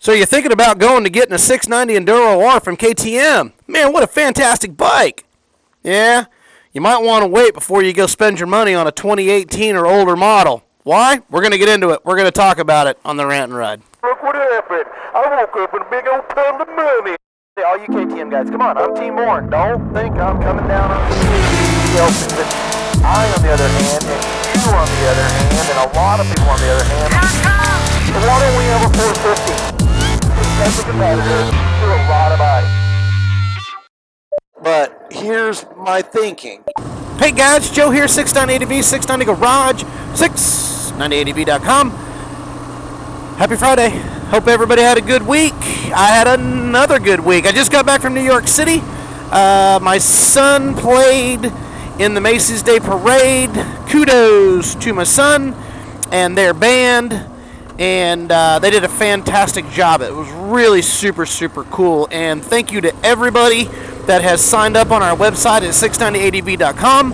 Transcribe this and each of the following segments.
So you're thinking about going to getting a 690 Enduro R from KTM. Man, what a fantastic bike. Yeah, you might want to wait before you go spend your money on a 2018 or older model. Why? We're going to get into it. We're going to talk about it on the Rant and Ride. Look what happened. I woke up in a big old pile of money. Hey, all you KTM guys, come on. I'm Team Warren. Don't think I'm coming down on you. I, on the other hand, and you on the other hand, and a lot of people on the other hand, so why don't we have a 450? As a competitor to a lot of bikes. But here's my thinking. Hey guys, Joe here, 690ADV, 690 Garage, 690ADV.com. Happy Friday. Hope everybody had a good week. I had another good week. I just got back from New York City. My son played in the Macy's Day Parade. Kudos to my son and their band. And they did a fantastic job. It was really super, super cool. And thank you to everybody that has signed up on our website at 690adv.com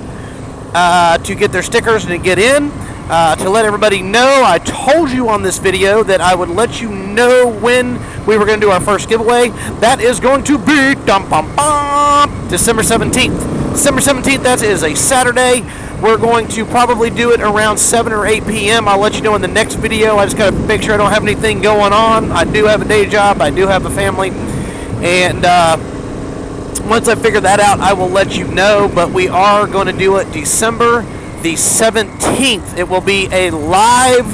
to get their stickers and to get in. To let everybody know, I told you on this video that I would let you know when we were going to do our first giveaway. That is going to be December 17th. December 17th, that is a Saturday. We're going to probably do it around 7 or 8 p.m. I'll let you know in the next video. I just got to make sure I don't have anything going on. I do have a day job. I do have a family. And once I figure that out, I will let you know. But we are going to do it December the 17th. It will be a live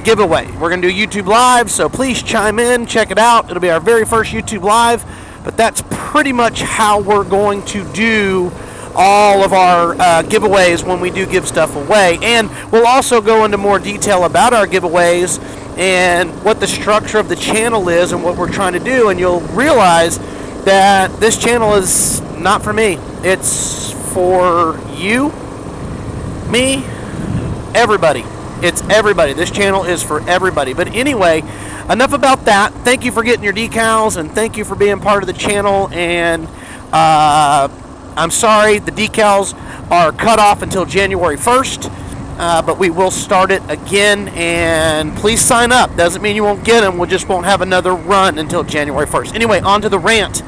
giveaway. We're going to do YouTube Live, so please chime in, check it out. It'll be our very first YouTube Live. But that's pretty much how we're going to do all of our giveaways when we do give stuff away. And we'll also go into more detail about our giveaways and what the structure of the channel is and what we're trying to do. And you'll realize that this channel is not for me. It's for you, me, everybody. It's everybody. This channel is for everybody. But anyway, enough about that. Thank you for getting your decals and thank you for being part of the channel. And I'm sorry, the decals are cut off until January 1st, but we will start it again, and please sign up. Doesn't mean you won't get them, we just won't have another run until January 1st. Anyway, on to the rant.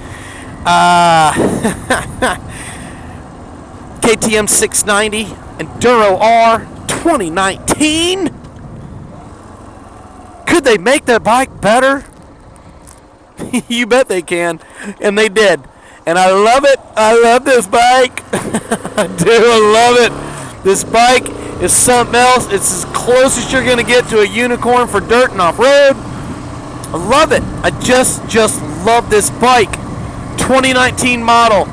KTM 690 Enduro R 2019. Could they make that bike better? You bet they can, and they did. And I love it. I love this bike. I do. I love it. This bike is something else. It's as close as you're going to get to a unicorn for dirt and off-road. I love it. I just love this bike. 2019 model.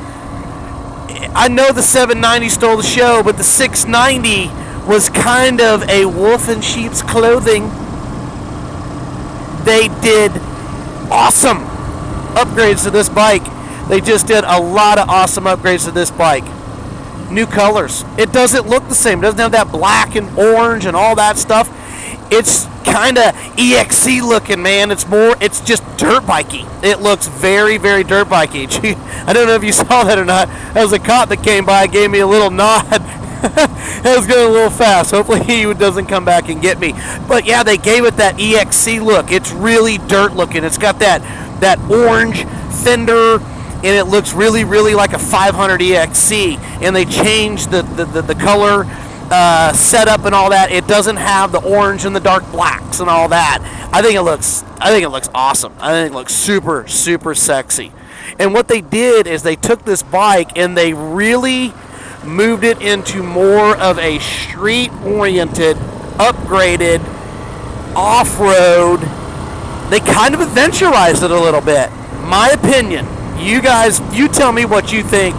I know the 790 stole the show, but the 690 was kind of a wolf in sheep's clothing. They did awesome upgrades to this bike. They just did a lot of awesome upgrades to this bike. New colors. It doesn't look the same. It doesn't have that black and orange and all that stuff. It's kind of EXC looking, man. It's just dirt bikey. It looks very, very dirt bikey. I don't know if you saw that or not. There was a cop that came by, gave me a little nod. It was going a little fast. Hopefully he doesn't come back and get me. But yeah, they gave it that EXC look. It's really dirt looking. It's got that orange fender, and it looks really, really like a 500 EXC. And they changed the color setup and all that. It doesn't have the orange and the dark blacks and all that. I think it looks awesome. I think it looks super, super sexy. And what they did is they took this bike and they really moved it into more of a street-oriented, upgraded, off-road. They kind of adventurized it a little bit. My opinion. You guys, you tell me what you think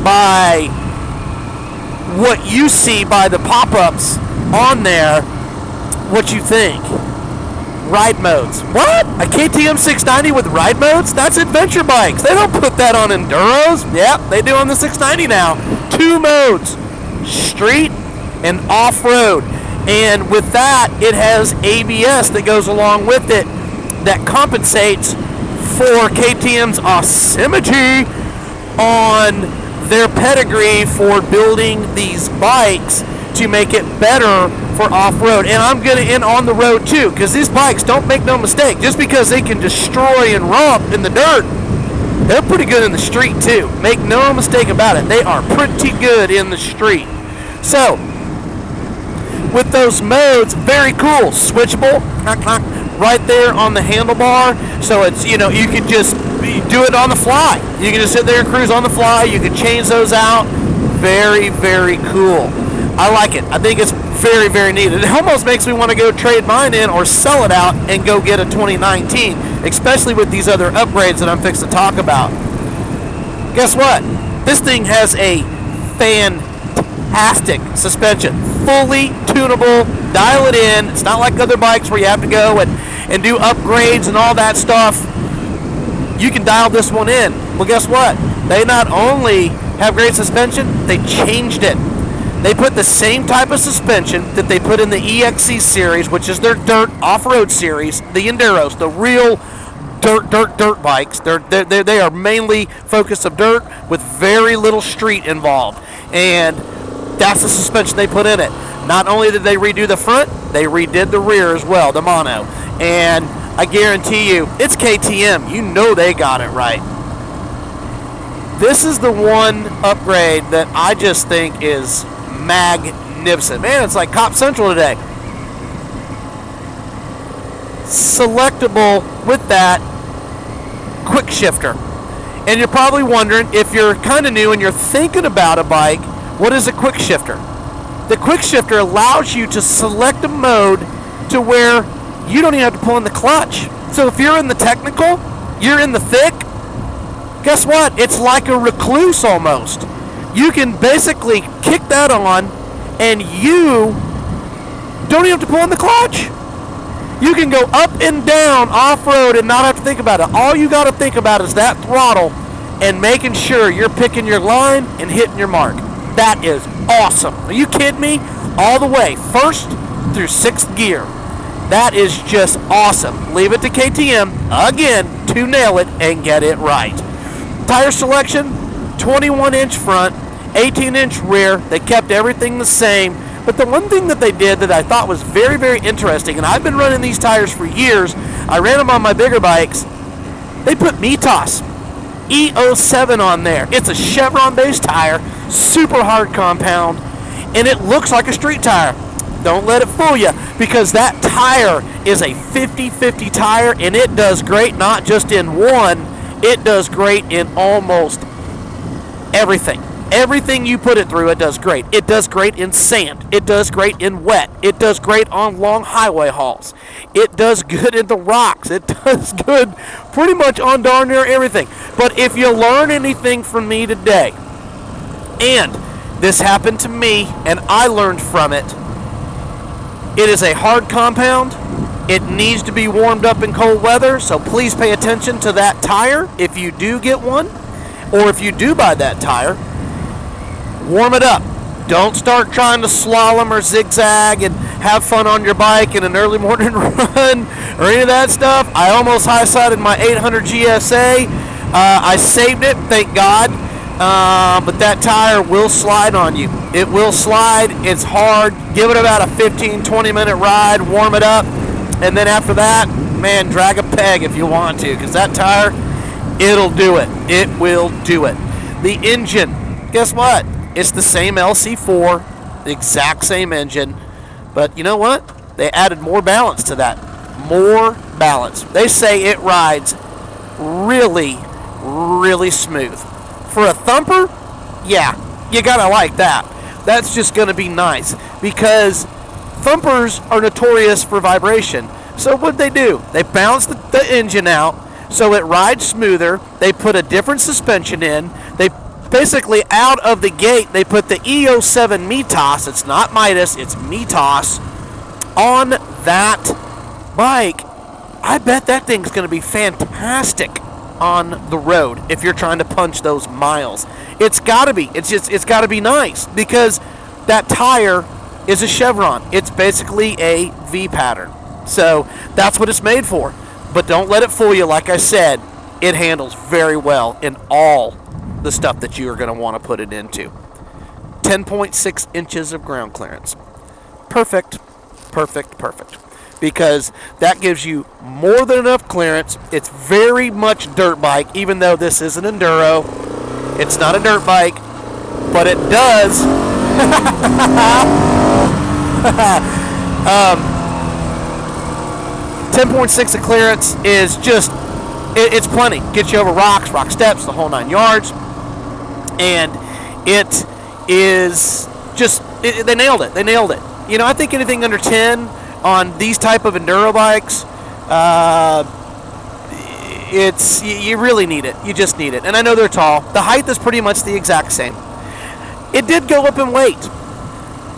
by what you see by the pop-ups on there. What you think? Ride modes. What? A KTM 690 with ride modes? That's adventure bikes. They don't put that on Enduros. Yep, they do on the 690 now. 2 modes. Street and off-road. And with that, it has ABS that goes along with it that compensates for KTM's asymmetry on their pedigree for building these bikes to make it better for off-road. And I'm going to end on the road too, because these bikes, don't make no mistake, just because they can destroy and romp in the dirt, they're pretty good in the street too. Make no mistake about it. They are pretty good in the street. So, with those modes, very cool. Switchable, right there on the handlebar. So it's, you know, you can just do it on the fly. You can just sit there and cruise on the fly. You can change those out. Very, very cool. I like it. I think it's very, very neat. It almost makes me want to go trade mine in or sell it out and go get a 2019, especially with these other upgrades that I'm fixing to talk about. Guess what? This thing has a fantastic suspension. Fully tunable. Dial it in. It's not like other bikes where you have to go and do upgrades and all that stuff. You can dial this one in. Well, guess what? They not only have great suspension, they changed it. They put the same type of suspension that they put in the EXC series, which is their dirt off-road series, the Enduros, the real dirt bikes. They are mainly focused of dirt with very little street involved. And that's the suspension they put in it. Not only did they redo the front, they redid the rear as well, the mono. And I guarantee you, it's KTM. You know they got it right. This is the one upgrade that I just think is magnificent. Man, it's like Cop Central today. Selectable with that quick shifter. And you're probably wondering, if you're kind of new and you're thinking about a bike, what is a quick shifter? The quick shifter allows you to select a mode to where you don't even have to pull in the clutch. So if you're in the technical, you're in the thick, guess what? It's like a recluse almost. You can basically kick that on and you don't even have to pull in the clutch. You can go up and down off-road and not have to think about it. All you got to think about is that throttle and making sure you're picking your line and hitting your mark. That is awesome. Are you kidding me? All the way, first through sixth gear. That is just awesome. Leave it to KTM, again, to nail it and get it right. Tire selection, 21-inch front, 18-inch rear. They kept everything the same. But the one thing that they did that I thought was very, very interesting, and I've been running these tires for years. I ran them on my bigger bikes. They put Mitas E07 on there. It's a Chevron-based tire, super hard compound, and it looks like a street tire. Don't let it fool you, because that tire is a 50-50 tire, and it does great not just in one, it does great in almost everything. Everything you put it through, it does great. It does great in sand. It does great in wet. It does great on long highway hauls. It does good in the rocks. It does good pretty much on darn near everything. But if you learn anything from me today, and this happened to me and I learned from it, it is a hard compound. It needs to be warmed up in cold weather, so please pay attention to that tire if you do get one, or if you do buy that tire. Warm it up. Don't start trying to slalom or zigzag and have fun on your bike in an early morning run or any of that stuff. I almost high-sided my 800 GSA. I saved it, thank God. But that tire will slide on you. It will slide. It's hard. Give it about a 15-20 minute ride. Warm it up. And then after that, man, drag a peg if you want to, because that tire, it'll do it. It will do it. The engine, guess what? It's the same LC4, the exact same engine, but you know what? They added more balance to that. More balance. They say it rides really, really smooth. For a thumper, yeah, you gotta like that. That's just gonna be nice, because thumpers are notorious for vibration. So what they do? They balance the engine out so it rides smoother. They put a different suspension in. They basically, out of the gate, they put the E07 Mitas, it's not Midas, it's Mitas, on that bike. I bet that thing's going to be fantastic on the road if you're trying to punch those miles. It's got to be. It's got to be nice, because that tire is a chevron. It's basically a V pattern. So that's what it's made for. But don't let it fool you. Like I said, it handles very well in all the stuff that you are going to want to put it into. 10.6 inches of ground clearance. Perfect, perfect, perfect. Because that gives you more than enough clearance. It's very much dirt bike, even though this is an enduro. It's not a dirt bike, but it does. 10.6 of clearance is just, it's plenty. Gets you over rocks, rock steps, the whole 9 yards. And it is just, they nailed it. They nailed it. You know, I think anything under 10 on these type of enduro bikes, you really need it. You just need it. And I know they're tall. The height is pretty much the exact same. It did go up in weight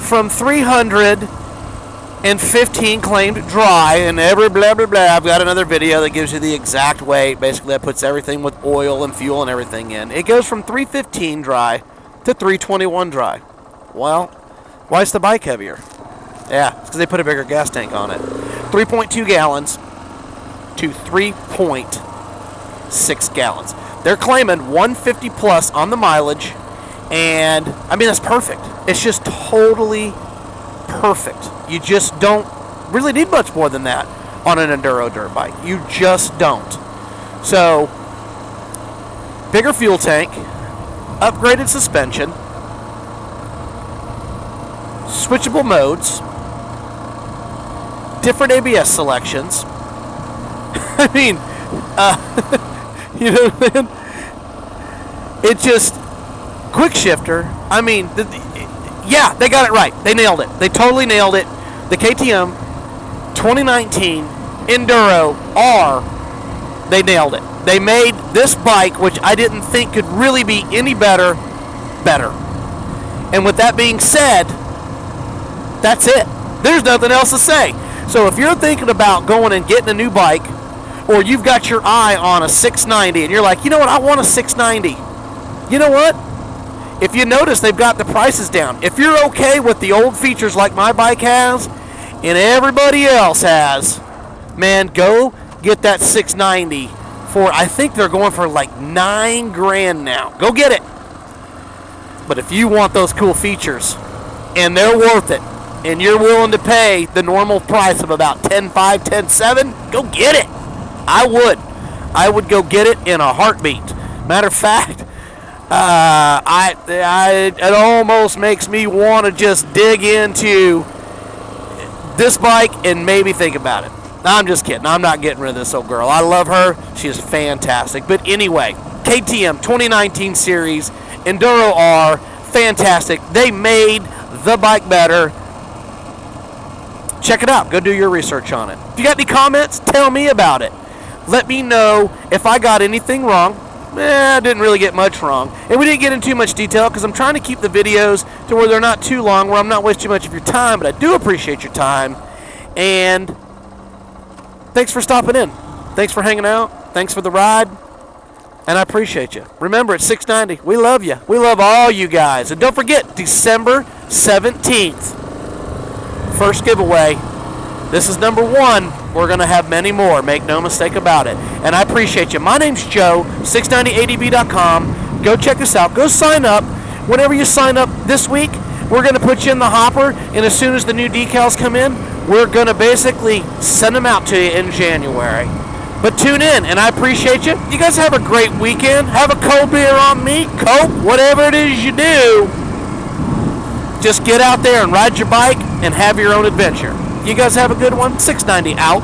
from 315 claimed dry, and every blah blah blah. I've got another video that gives you the exact weight. Basically, that puts everything with oil and fuel and everything in. It goes from 315 dry to 321 dry. Well, why is the bike heavier? Yeah, it's because they put a bigger gas tank on it. 3.2 gallons to 3.6 gallons. They're claiming 150 plus on the mileage, and I mean, that's perfect. It's just totally perfect. You just don't really need much more than that on an enduro dirt bike. You just don't. So, bigger fuel tank, upgraded suspension, switchable modes, different ABS selections. I mean, you know what I mean? It just, quick shifter. I mean, yeah, they got it right. They nailed it. They totally nailed it. The KTM 2019 Enduro R, they nailed it. They made this bike, which I didn't think could really be any better, better. And with that being said, that's it. There's nothing else to say. So if you're thinking about going and getting a new bike, or you've got your eye on a 690, and you're like, you know what, I want a 690. You know what? If you notice, they've got the prices down. If you're okay with the old features like my bike has, and everybody else has, man, go get that 690 for, I think they're going for like $9 grand now. Go get it. But if you want those cool features, and they're worth it, and you're willing to pay the normal price of about $10,500, $10,700, go get it. I would go get it in a heartbeat. Matter of fact, it almost makes me want to just dig into this bike and maybe think about it. I'm just kidding. I'm not getting rid of this old girl. I love her. She is fantastic. But anyway, KTM 2019 series, Enduro R, fantastic. They made the bike better. Check it out. Go do your research on it. If you got any comments, tell me about it. Let me know if I got anything wrong. I didn't really get much wrong. And we didn't get into too much detail because I'm trying to keep the videos to where they're not too long, where I'm not wasting much of your time, but I do appreciate your time. And thanks for stopping in. Thanks for hanging out. Thanks for the ride. And I appreciate you. Remember, it's 690. We love you. We love all you guys. And don't forget, December 17th, first giveaway. This is number 1. We're going to have many more. Make no mistake about it. And I appreciate you. My name's Joe, 690adb.com. Go check us out. Go sign up. Whenever you sign up this week, we're going to put you in the hopper. And as soon as the new decals come in, we're going to basically send them out to you in January. But tune in, and I appreciate you. You guys have a great weekend. Have a cold beer on me, Coke, whatever it is you do. Just get out there and ride your bike and have your own adventure. You guys have a good one. 690 out.